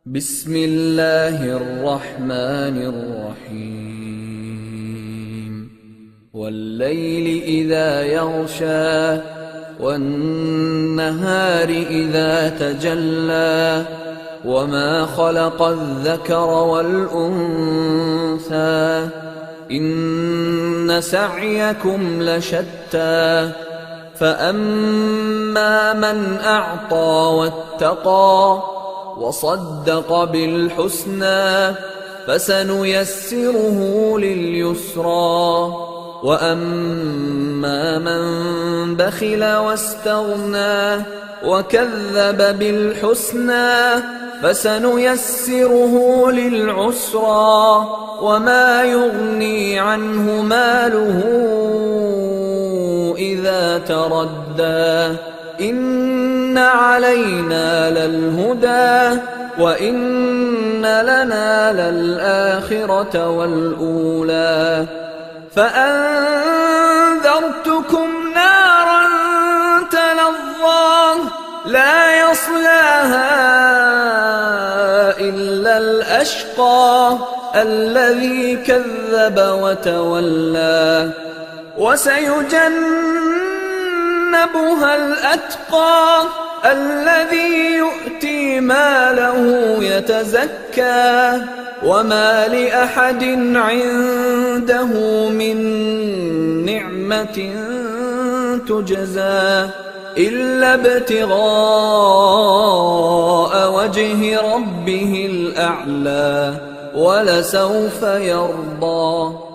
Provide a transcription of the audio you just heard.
بسم الله الرحمن الرحيم والليل إذا يغشى والنهار إذا تجلى وما خلق الذكر والأنثى إن سعيكم لشتى فأما من أعطى واتقى وصدق بالحسنى فسنيسره لليسرى وأما من بخل واستغنى وكذب بالحسنى فسنيسره للعسرى وما يغني عنه ماله إذا تردى إن علينا للهدى وإن لنا للآخرة والأولى فأنذرتكم نارا تلظى لا يصلاها إلا الأشقى الذي كذب وتولى وسيجنبها الأتقى الذي يؤتي ماله يتزكى وما لأحد عنده من نعمة تجزى إلا ابتغاء وجه ربه الأعلى ولسوف يرضى.